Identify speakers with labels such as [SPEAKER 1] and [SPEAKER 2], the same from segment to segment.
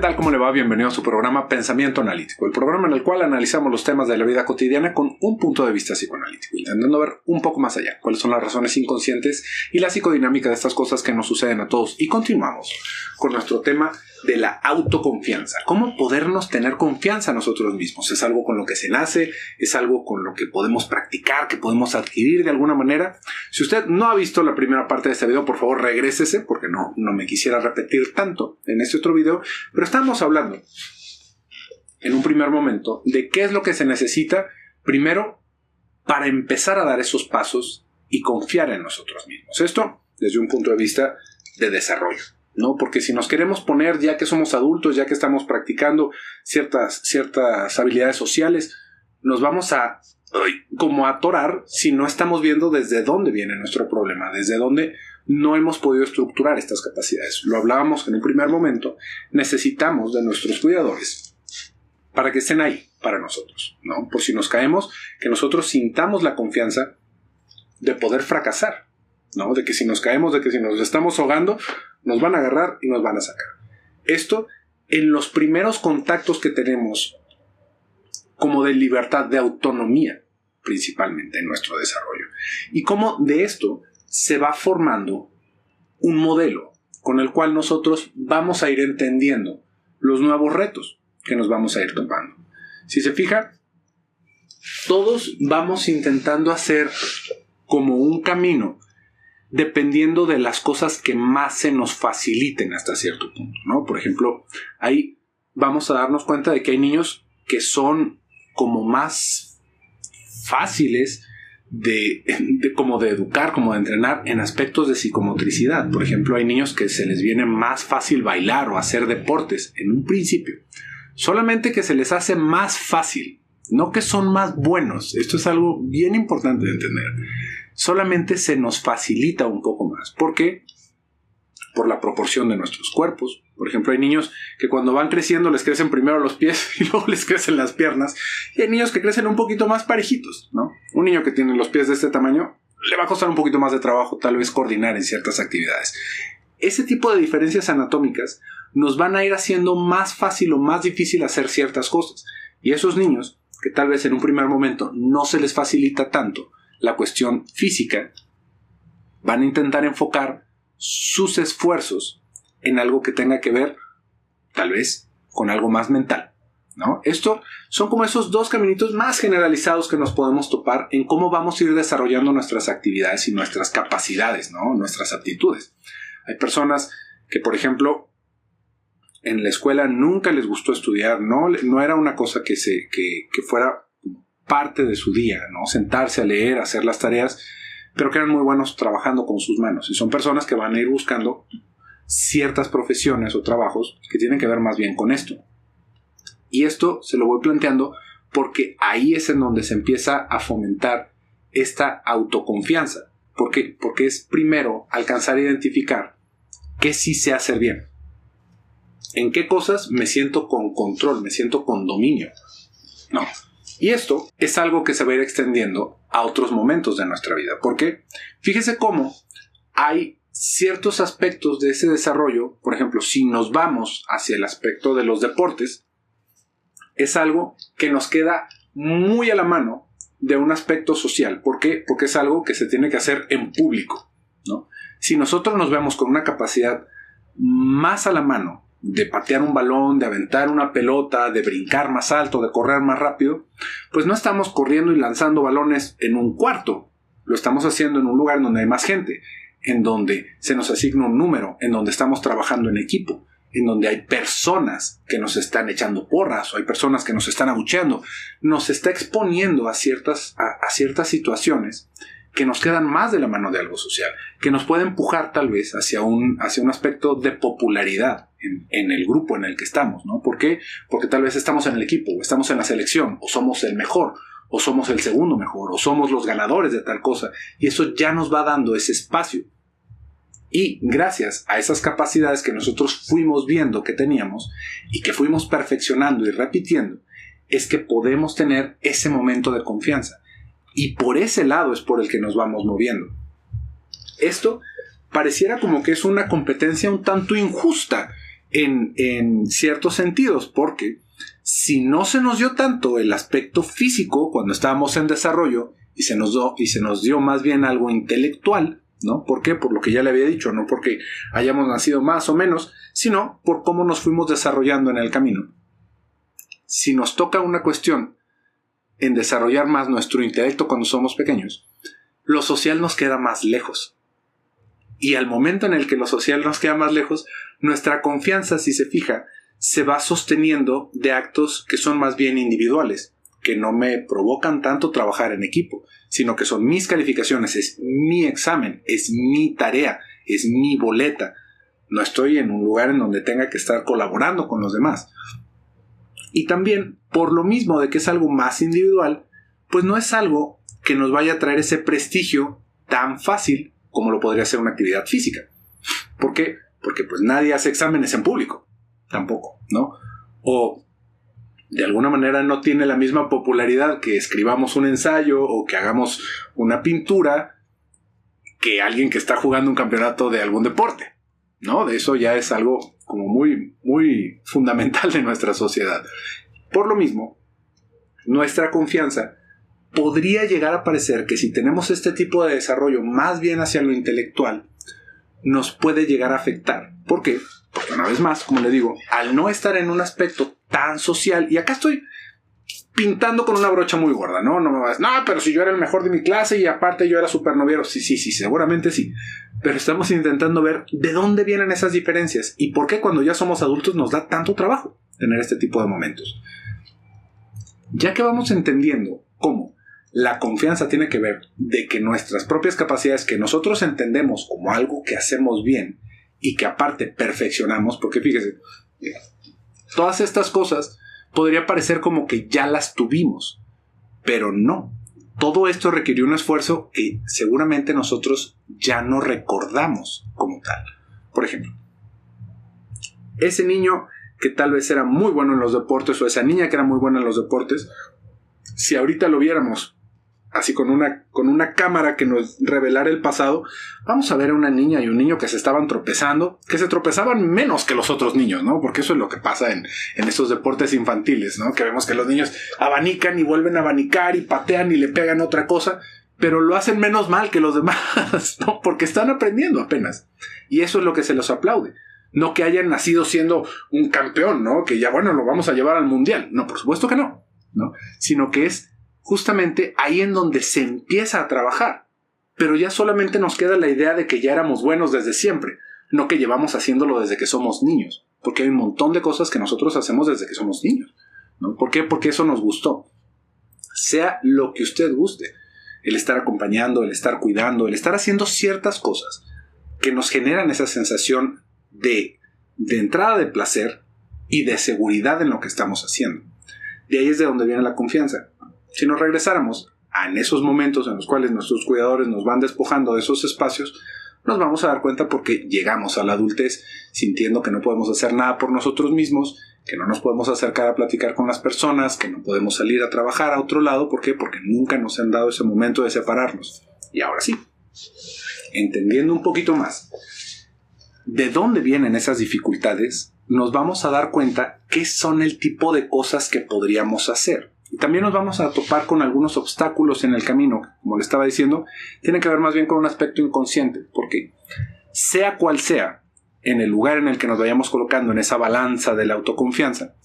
[SPEAKER 1] tal? ¿Cómo le va? Bienvenido a su programa Pensamiento Analítico, el programa en el cual analizamos los temas de la vida cotidiana con un punto de vista psicoanalítico, intentando ver un poco más allá cuáles son las razones inconscientes y la psicodinámica de estas cosas que nos suceden a todos. Y continuamos con nuestro tema de la autoconfianza. ¿Cómo podernos tener confianza en nosotros mismos? ¿Es algo con lo que se nace? ¿Es algo con lo que podemos practicar, que podemos adquirir de alguna manera? Si usted no ha visto la primera parte de este video, por favor regrésese, porque no me quisiera repetir tanto en este otro video, pero estamos hablando en un primer momento de qué es lo que se necesita primero para empezar a dar esos pasos y confiar en nosotros mismos. Esto desde un punto de vista de desarrollo, ¿no? Porque si nos queremos poner, ya que somos adultos, ya que estamos practicando ciertas habilidades sociales, nos vamos a como atorar si no estamos viendo desde dónde viene nuestro problema, desde dónde no hemos podido estructurar estas capacidades. Lo hablábamos en un primer momento, necesitamos de nuestros cuidadores para que estén ahí para nosotros, ¿no? Por si nos caemos, que nosotros sintamos la confianza de poder fracasar, ¿no? De que si nos caemos, de que si nos estamos ahogando, nos van a agarrar y nos van a sacar. Esto en los primeros contactos que tenemos como de libertad, de autonomía, principalmente en nuestro desarrollo. Y cómo de esto se va formando un modelo con el cual nosotros vamos a ir entendiendo los nuevos retos que nos vamos a ir topando. Si se fija, todos vamos intentando hacer como un camino dependiendo de las cosas que más se nos faciliten hasta cierto punto, ¿no? Por ejemplo, ahí vamos a darnos cuenta de que hay niños que son como más fáciles de educar, como de entrenar en aspectos de psicomotricidad. Por ejemplo, hay niños que se les viene más fácil bailar o hacer deportes en un principio. Solamente que se les hace más fácil, no que son más buenos. Esto es algo bien importante de entender. Solamente se nos facilita un poco más. ¿Por qué? Por la proporción de nuestros cuerpos. Por ejemplo, hay niños que cuando van creciendo les crecen primero los pies y luego les crecen las piernas. Y hay niños que crecen un poquito más parejitos, ¿no? Un niño que tiene los pies de este tamaño le va a costar un poquito más de trabajo tal vez coordinar en ciertas actividades. Ese tipo de diferencias anatómicas nos van a ir haciendo más fácil o más difícil hacer ciertas cosas. Y esos niños que tal vez en un primer momento no se les facilita tanto la cuestión física, van a intentar enfocar sus esfuerzos en algo que tenga que ver, tal vez, con algo más mental, ¿no? Esto son como esos dos caminitos más generalizados que nos podemos topar en cómo vamos a ir desarrollando nuestras actividades y nuestras capacidades, ¿no? Nuestras aptitudes. Hay personas que, por ejemplo, en la escuela nunca les gustó estudiar, no era una cosa que fuera parte de su día, ¿no? Sentarse a leer, hacer las tareas, pero que eran muy buenos trabajando con sus manos. Y son personas que van a ir buscando ciertas profesiones o trabajos que tienen que ver más bien con esto. Y esto se lo voy planteando porque ahí es en donde se empieza a fomentar esta autoconfianza. ¿Por qué? Porque es primero alcanzar a identificar qué sí sé hacer bien. En qué cosas me siento con control, me siento con dominio, ¿no? Y esto es algo que se va a ir extendiendo a otros momentos de nuestra vida. ¿Por qué? Fíjese cómo hay ciertos aspectos de ese desarrollo. Por ejemplo, si nos vamos hacia el aspecto de los deportes, es algo que nos queda muy a la mano de un aspecto social. ¿Por qué? Porque es algo que se tiene que hacer en público, ¿no? Si nosotros nos vemos con una capacidad más a la mano de patear un balón, de aventar una pelota, de brincar más alto, de correr más rápido, pues no estamos corriendo y lanzando balones en un cuarto. Lo estamos haciendo en un lugar donde hay más gente, en donde se nos asigna un número, en donde estamos trabajando en equipo, en donde hay personas que nos están echando porras o hay personas que nos están abucheando. Nos está exponiendo a ciertas situaciones que nos quedan más de la mano de algo social, que nos puede empujar tal vez hacia un aspecto de popularidad en el grupo en el que estamos, ¿no? ¿Por qué? Porque tal vez estamos en el equipo, o estamos en la selección, o somos el mejor, o somos el segundo mejor, o somos los ganadores de tal cosa, y eso ya nos va dando ese espacio. Y gracias a esas capacidades que nosotros fuimos viendo que teníamos y que fuimos perfeccionando y repitiendo, es que podemos tener ese momento de confianza. Y por ese lado es por el que nos vamos moviendo. Esto pareciera como que es una competencia un tanto injusta en ciertos sentidos, porque si no se nos dio tanto el aspecto físico cuando estábamos en desarrollo y se nos dio más bien algo intelectual, ¿no? ¿Por qué? Por lo que ya le había dicho, no porque hayamos nacido más o menos, sino por cómo nos fuimos desarrollando en el camino. Si nos toca una cuestión en desarrollar más nuestro intelecto cuando somos pequeños, lo social nos queda más lejos. Y al momento en el que lo social nos queda más lejos, nuestra confianza, si se fija, se va sosteniendo de actos que son más bien individuales, que no me provocan tanto trabajar en equipo, sino que son mis calificaciones, es mi examen, es mi tarea, es mi boleta. No estoy en un lugar en donde tenga que estar colaborando con los demás. Y también, por lo mismo de que es algo más individual, pues no es algo que nos vaya a traer ese prestigio tan fácil como lo podría ser una actividad física. ¿Por qué? Porque pues nadie hace exámenes en público, tampoco, ¿no? O de alguna manera no tiene la misma popularidad que escribamos un ensayo o que hagamos una pintura que alguien que está jugando un campeonato de algún deporte, ¿no? De eso ya es algo como muy, muy fundamental de nuestra sociedad. Por lo mismo, nuestra confianza podría llegar a parecer que si tenemos este tipo de desarrollo más bien hacia lo intelectual, nos puede llegar a afectar. ¿Por qué? Porque una vez más, como le digo, al no estar en un aspecto tan social, y acá estoy pintando con una brocha muy gorda, ¿no? No me vas, no, pero si yo era el mejor de mi clase y aparte yo era supernoviero. Sí, seguramente sí. Pero estamos intentando ver de dónde vienen esas diferencias y por qué cuando ya somos adultos nos da tanto trabajo tener este tipo de momentos. Ya que vamos entendiendo cómo la confianza tiene que ver de que nuestras propias capacidades que nosotros entendemos como algo que hacemos bien y que aparte perfeccionamos, porque fíjese, todas estas cosas podría parecer como que ya las tuvimos, pero no. Todo esto requirió un esfuerzo que seguramente nosotros ya no recordamos como tal. Por ejemplo, ese niño que tal vez era muy bueno en los deportes o esa niña que era muy buena en los deportes, si ahorita lo viéramos así con una cámara que nos revelara el pasado, vamos a ver a una niña y un niño que se estaban tropezando, que se tropezaban menos que los otros niños, ¿no? Porque eso es lo que pasa en estos deportes infantiles, ¿no? Que vemos que los niños abanican y vuelven a abanicar y patean y le pegan otra cosa, pero lo hacen menos mal que los demás, ¿no? Porque están aprendiendo apenas. Y eso es lo que se los aplaude. No que hayan nacido siendo un campeón, ¿no? Que ya, bueno, lo vamos a llevar al mundial. No, por supuesto que no, ¿no? Sino que es justamente ahí en donde se empieza a trabajar. Pero ya solamente nos queda la idea de que ya éramos buenos desde siempre, no que llevamos haciéndolo desde que somos niños. Porque hay un montón de cosas que nosotros hacemos desde que somos niños, ¿no? ¿Por qué? Porque eso nos gustó. Sea lo que usted guste. El estar acompañando, el estar cuidando, el estar haciendo ciertas cosas que nos generan esa sensación de entrada de placer y de seguridad en lo que estamos haciendo. De ahí es de donde viene la confianza. Si nos regresáramos en esos momentos en los cuales nuestros cuidadores nos van despojando de esos espacios, nos vamos a dar cuenta porque llegamos a la adultez sintiendo que no podemos hacer nada por nosotros mismos, que no nos podemos acercar a platicar con las personas, que no podemos salir a trabajar a otro lado. ¿Por qué? Porque nunca nos han dado ese momento de separarnos. Y ahora sí, entendiendo un poquito más de dónde vienen esas dificultades, nos vamos a dar cuenta qué son el tipo de cosas que podríamos hacer. Y también nos vamos a topar con algunos obstáculos en el camino, como le estaba diciendo, tiene que ver más bien con un aspecto inconsciente, porque sea cual sea, en el lugar en el que nos vayamos colocando en esa balanza de la autoconfianza,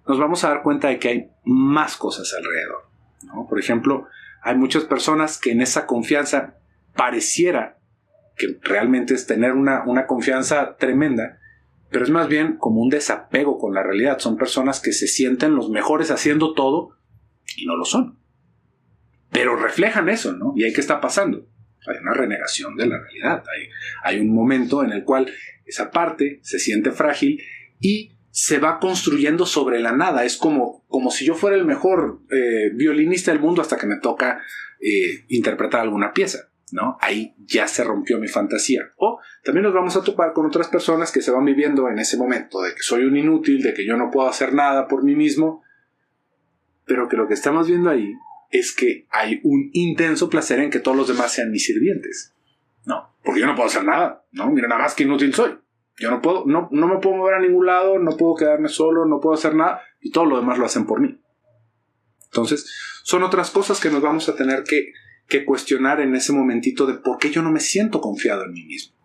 [SPEAKER 1] nos vamos a dar cuenta de que hay más cosas alrededor, ¿no? Por ejemplo, hay muchas personas que en esa confianza pareciera que realmente es tener una confianza tremenda, pero es más bien como un desapego con la realidad. Son personas que se sienten los mejores haciendo todo y no lo son. Pero reflejan eso, ¿no? ¿Y ahí qué está pasando? Hay una renegación de la realidad. Hay un momento en el cual esa parte se siente frágil y se va construyendo sobre la nada. Es como si yo fuera el mejor violinista del mundo hasta que me toca interpretar alguna pieza, ¿no? Ahí ya se rompió mi fantasía. O también nos vamos a topar con otras personas que se van viviendo en ese momento de que soy un inútil, de que yo no puedo hacer nada por mí mismo, pero que lo que estamos viendo ahí es que hay un intenso placer en que todos los demás sean mis sirvientes. No, porque yo no puedo hacer nada, ¿no? Mira nada más que inútil soy. Yo no me puedo mover a ningún lado, no puedo quedarme solo, no puedo hacer nada, y todo lo demás lo hacen por mí. Entonces, son otras cosas que nos vamos a tener que cuestionar en ese momentito de por qué yo no me siento confiado en mí mismo.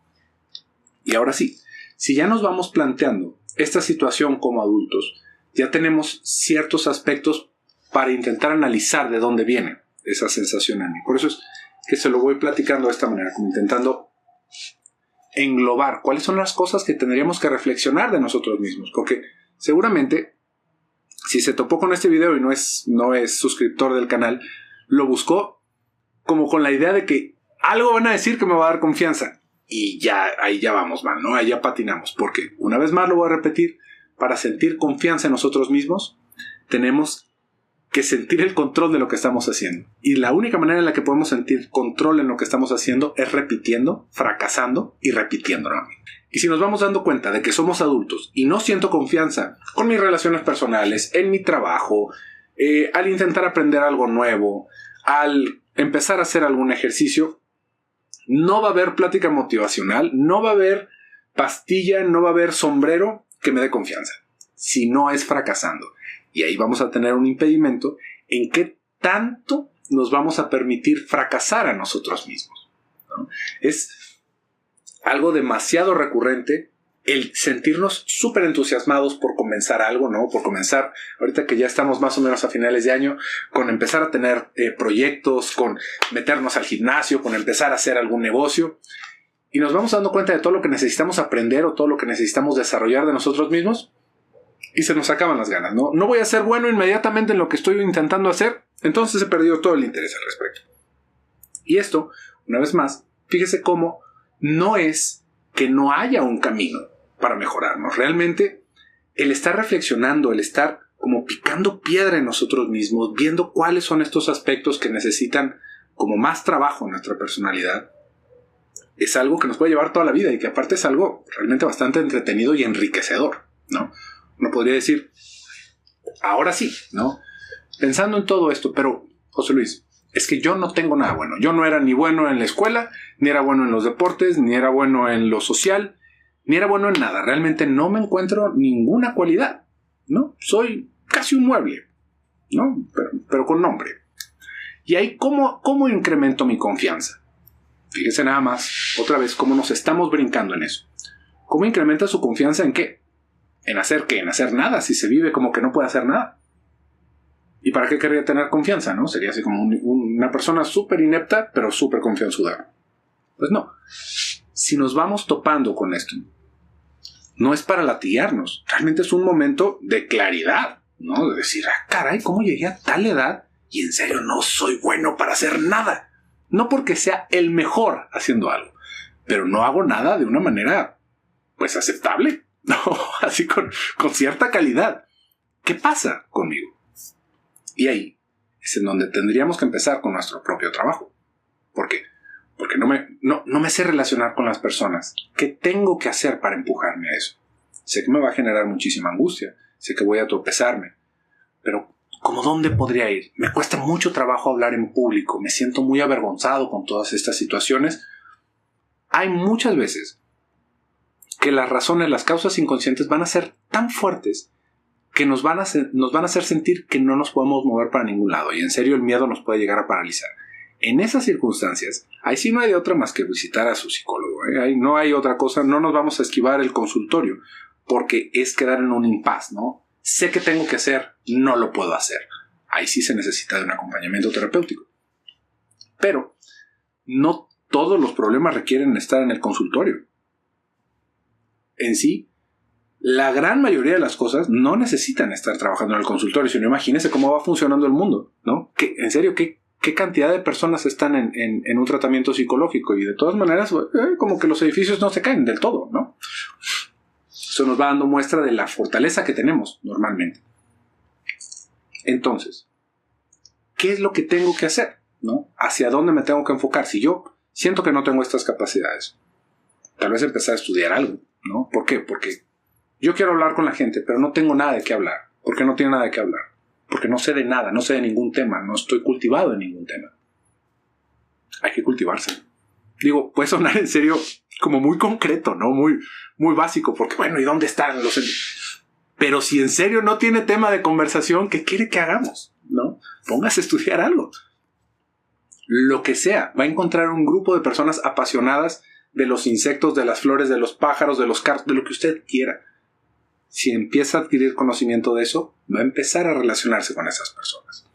[SPEAKER 1] Y ahora sí, si ya nos vamos planteando esta situación como adultos, ya tenemos ciertos aspectos para intentar analizar de dónde viene esa sensación en mí. Por eso es que se lo voy platicando de esta manera, como intentando englobar cuáles son las cosas que tendríamos que reflexionar de nosotros mismos. Porque seguramente, si se topó con este video y no es suscriptor del canal, lo buscó como con la idea de que algo van a decir que me va a dar confianza. Y ya, ahí ya vamos mal, ¿no? Ahí ya patinamos. Porque, una vez más lo voy a repetir, para sentir confianza en nosotros mismos, tenemos que sentir el control de lo que estamos haciendo. Y la única manera en la que podemos sentir control en lo que estamos haciendo es repitiendo, fracasando y repitiendo. Y si nos vamos dando cuenta de que somos adultos y no siento confianza con mis relaciones personales, en mi trabajo, al intentar aprender algo nuevo, al empezar a hacer algún ejercicio, no va a haber plática motivacional, no va a haber pastilla, no va a haber sombrero que me dé confianza, si no es fracasando. Y ahí vamos a tener un impedimento en qué tanto nos vamos a permitir fracasar a nosotros mismos, ¿no? Es algo demasiado recurrente el sentirnos súper entusiasmados por comenzar algo, ¿no? Por comenzar, ahorita que ya estamos más o menos a finales de año, con empezar a tener proyectos, con meternos al gimnasio, con empezar a hacer algún negocio. Y nos vamos dando cuenta de todo lo que necesitamos aprender o todo lo que necesitamos desarrollar de nosotros mismos. Y se nos acaban las ganas, ¿no? No voy a ser bueno inmediatamente en lo que estoy intentando hacer, entonces he perdido todo el interés al respecto. Y esto, una vez más, fíjese cómo no es que no haya un camino para mejorarnos. Realmente, el estar reflexionando, el estar como picando piedra en nosotros mismos, viendo cuáles son estos aspectos que necesitan como más trabajo en nuestra personalidad, es algo que nos puede llevar toda la vida y que aparte es algo realmente bastante entretenido y enriquecedor, ¿no? Uno podría decir, ahora sí, ¿no? Pensando en todo esto, pero, José Luis, es que yo no tengo nada bueno. Yo no era ni bueno en la escuela, ni era bueno en los deportes, ni era bueno en lo social, ni era bueno en nada. Realmente no me encuentro ninguna cualidad, ¿no? Soy casi un mueble, ¿no? Pero con nombre. Y ahí, ¿cómo incremento mi confianza? Fíjese nada más, otra vez, cómo nos estamos brincando en eso. ¿Cómo incrementa su confianza en qué? ¿En hacer qué? En hacer nada, si se vive como que no puede hacer nada. ¿Y para qué querría tener confianza, no? Sería así como una persona súper inepta, pero súper confianzuda. Pues no. Si nos vamos topando con esto, no es para latigarnos. Realmente es un momento de claridad, ¿no? De decir, caray, ¿cómo llegué a tal edad? Y en serio no soy bueno para hacer nada. No porque sea el mejor haciendo algo, pero no hago nada de una manera, pues, aceptable. No, así con cierta calidad. ¿Qué pasa conmigo? Y ahí es en donde tendríamos que empezar con nuestro propio trabajo. ¿Por qué? Porque no me sé relacionar con las personas. ¿Qué tengo que hacer para empujarme a eso? Sé que me va a generar muchísima angustia. Sé que voy a tropezarme. Pero, ¿cómo dónde podría ir? Me cuesta mucho trabajo hablar en público. Me siento muy avergonzado con todas estas situaciones. Hay muchas veces que las razones, las causas inconscientes van a ser tan fuertes que nos van a hacer sentir que no nos podemos mover para ningún lado. Y en serio el miedo nos puede llegar a paralizar. En esas circunstancias, ahí sí no hay de otra más que visitar a su psicólogo, ¿eh? Ahí no hay otra cosa, no nos vamos a esquivar el consultorio, porque es quedar en un impasse, ¿no? Sé que tengo que hacer, no lo puedo hacer. Ahí sí se necesita de un acompañamiento terapéutico. Pero no todos los problemas requieren estar en el consultorio. En sí, la gran mayoría de las cosas no necesitan estar trabajando en el consultorio, sino imagínense cómo va funcionando el mundo, ¿no? En serio, ¿qué cantidad de personas están en un tratamiento psicológico? Y de todas maneras, como que los edificios no se caen del todo, ¿no? Eso nos va dando muestra de la fortaleza que tenemos normalmente. Entonces, ¿qué es lo que tengo que hacer, ¿no? ¿Hacia dónde me tengo que enfocar? Si yo siento que no tengo estas capacidades, tal vez empezar a estudiar algo, ¿no? ¿Por qué? Porque yo quiero hablar con la gente, pero no tengo nada de qué hablar. ¿Por qué no tiene nada de qué hablar? Porque no sé de nada, no sé de ningún tema, no estoy cultivado en ningún tema. Hay que cultivarse. Digo, puede sonar en serio como muy concreto, ¿no? Muy, muy básico, porque bueno, ¿y dónde están los...? Pero si en serio no tiene tema de conversación, ¿qué quiere que hagamos? ¿No? Póngase a estudiar algo. Lo que sea, va a encontrar un grupo de personas apasionadas de los insectos, de las flores, de los pájaros, de los carros, de lo que usted quiera. Si empieza a adquirir conocimiento de eso, va a empezar a relacionarse con esas personas.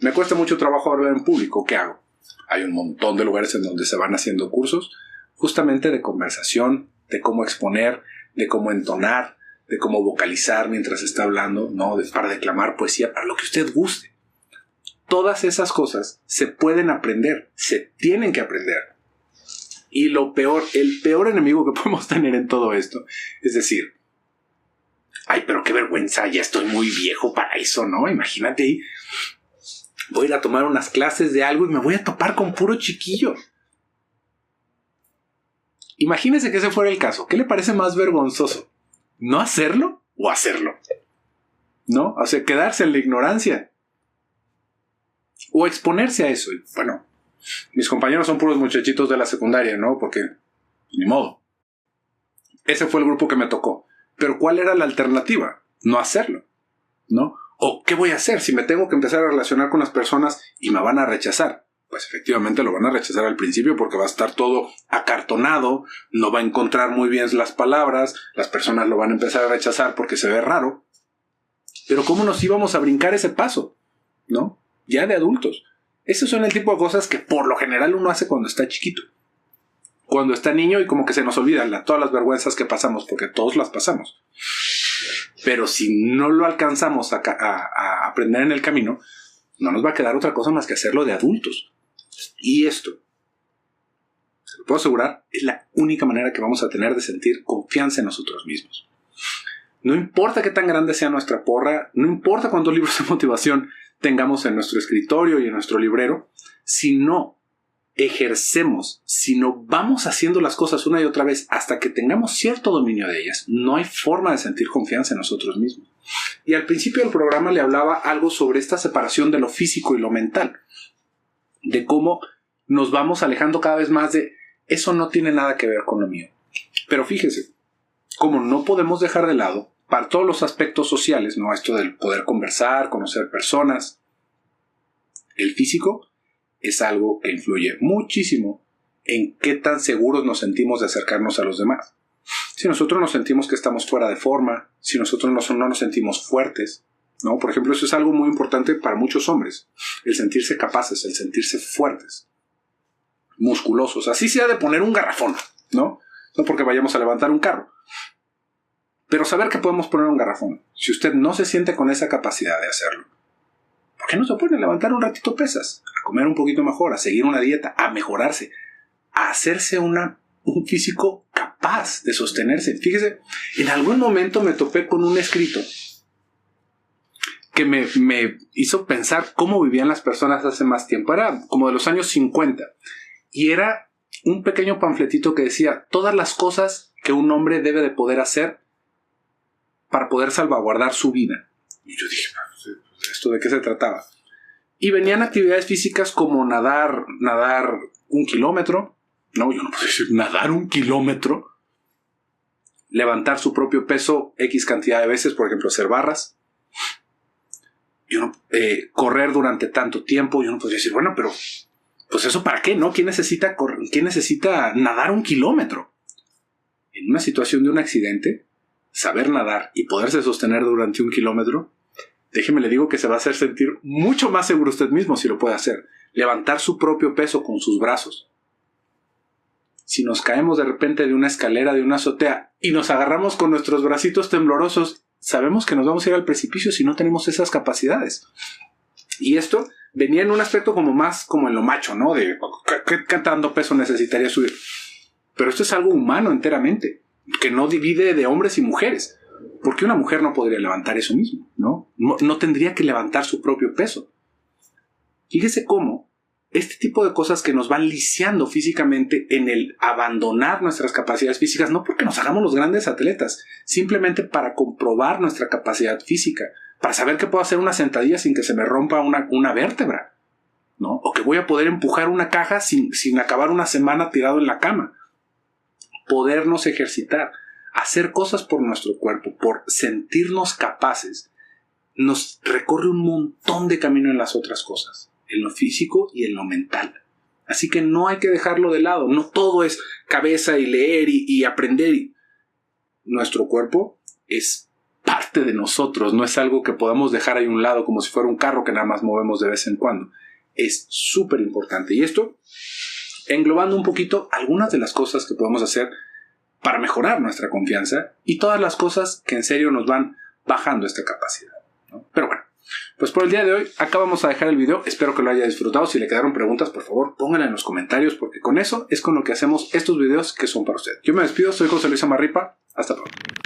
[SPEAKER 1] Me cuesta mucho trabajo hablar en público. ¿Qué hago? Hay un montón de lugares en donde se van haciendo cursos justamente de conversación, de cómo exponer, de cómo entonar, de cómo vocalizar mientras está hablando, ¿no? Para declamar poesía, para lo que usted guste. Todas esas cosas se pueden aprender, se tienen que aprender. Y lo peor, el peor enemigo que podemos tener en todo esto, es decir, ay, pero qué vergüenza, ya estoy muy viejo para eso, ¿no? Imagínate, voy a ir a tomar unas clases de algo y me voy a topar con puro chiquillo. Imagínese que ese fuera el caso. ¿Qué le parece más vergonzoso? ¿No hacerlo o hacerlo? ¿No? O sea, quedarse en la ignorancia. O exponerse a eso. Y bueno, mis compañeros son puros muchachitos de la secundaria, ¿no? Porque, ni modo. Ese fue el grupo que me tocó. Pero ¿cuál era la alternativa? No hacerlo, ¿no? ¿O qué voy a hacer si me tengo que empezar a relacionar con las personas y me van a rechazar? Pues efectivamente lo van a rechazar al principio porque va a estar todo acartonado, no va a encontrar muy bien las palabras, las personas lo van a empezar a rechazar porque se ve raro. Pero ¿cómo nos íbamos a brincar ese paso? ¿No? Ya de adultos. Esos son el tipo de cosas que por lo general uno hace cuando está chiquito. Cuando está niño y como que se nos olvidan todas las vergüenzas que pasamos, porque todos las pasamos. Pero si no lo alcanzamos a aprender en el camino, no nos va a quedar otra cosa más que hacerlo de adultos. Y esto, se lo puedo asegurar, es la única manera que vamos a tener de sentir confianza en nosotros mismos. No importa qué tan grande sea nuestra porra, no importa cuántos libros de motivación tengamos en nuestro escritorio y en nuestro librero, si no ejercemos, si no vamos haciendo las cosas una y otra vez hasta que tengamos cierto dominio de ellas, no hay forma de sentir confianza en nosotros mismos. Y al principio del programa le hablaba algo sobre esta separación de lo físico y lo mental, de cómo nos vamos alejando cada vez más de eso no tiene nada que ver con lo mío. Pero fíjese, como no podemos dejar de lado para todos los aspectos sociales, ¿no? Esto del poder conversar, conocer personas, el físico es algo que influye muchísimo en qué tan seguros nos sentimos de acercarnos a los demás. Si nosotros nos sentimos que estamos fuera de forma, si nosotros no nos sentimos fuertes, ¿no? Por ejemplo, eso es algo muy importante para muchos hombres. El sentirse capaces, el sentirse fuertes, musculosos. Así sea de poner un garrafón, ¿no? No porque vayamos a levantar un carro. Pero saber que podemos poner un garrafón. Si usted no se siente con esa capacidad de hacerlo, ¿por qué no se pone a levantar un ratito pesas? A comer un poquito mejor, a seguir una dieta, a mejorarse, a hacerse un físico capaz de sostenerse. Fíjese, en algún momento me topé con un escrito que me hizo pensar cómo vivían las personas hace más tiempo. Era como de los años 50. Y era un pequeño panfletito que decía todas las cosas que un hombre debe de poder hacer para poder salvaguardar su vida. Y yo dije, ¿esto de qué se trataba? Y venían actividades físicas como nadar 1 kilómetro. No, yo no puedo decir nadar 1 kilómetro. Levantar su propio peso X cantidad de veces, por ejemplo, hacer barras. Correr durante tanto tiempo. Yo no podría decir, bueno, pero pues eso ¿para qué? ¿No? ¿Quién necesita nadar 1 kilómetro? En una situación de un accidente, saber nadar y poderse sostener durante 1 kilómetro, déjeme le digo que se va a hacer sentir mucho más seguro usted mismo si lo puede hacer. Levantar su propio peso con sus brazos. Si nos caemos de repente de una escalera, de una azotea, y nos agarramos con nuestros bracitos temblorosos, sabemos que nos vamos a ir al precipicio si no tenemos esas capacidades. Y esto venía en un aspecto como más como en lo macho, ¿no? De ¿qué tanto peso necesitaría subir? Pero esto es algo humano enteramente, que no divide de hombres y mujeres. ¿Por qué una mujer no podría levantar eso mismo? No tendría que levantar su propio peso. Fíjese cómo este tipo de cosas que nos van lisiando físicamente en el abandonar nuestras capacidades físicas, no porque nos hagamos los grandes atletas, simplemente para comprobar nuestra capacidad física, para saber que puedo hacer una sentadilla sin que se me rompa una vértebra, ¿no? O que voy a poder empujar una caja sin acabar una semana tirado en la cama. podernos ejercitar, hacer cosas por nuestro cuerpo, por sentirnos capaces, nos recorre un montón de camino en las otras cosas, en lo físico y en lo mental. Así que no hay que dejarlo de lado. No todo es cabeza y leer y aprender. Nuestro cuerpo es parte de nosotros. No es algo que podamos dejar ahí a un lado como si fuera un carro que nada más movemos de vez en cuando. Es súper importante. Y esto, englobando un poquito algunas de las cosas que podemos hacer para mejorar nuestra confianza y todas las cosas que en serio nos van bajando esta capacidad, ¿no? Pero bueno, pues por el día de hoy acá vamos a dejar el video. Espero que lo haya disfrutado. Si le quedaron preguntas, por favor, pónganla en los comentarios, porque con eso es con lo que hacemos estos videos que son para usted. Yo me despido, soy José Luis Amarripa. Hasta pronto.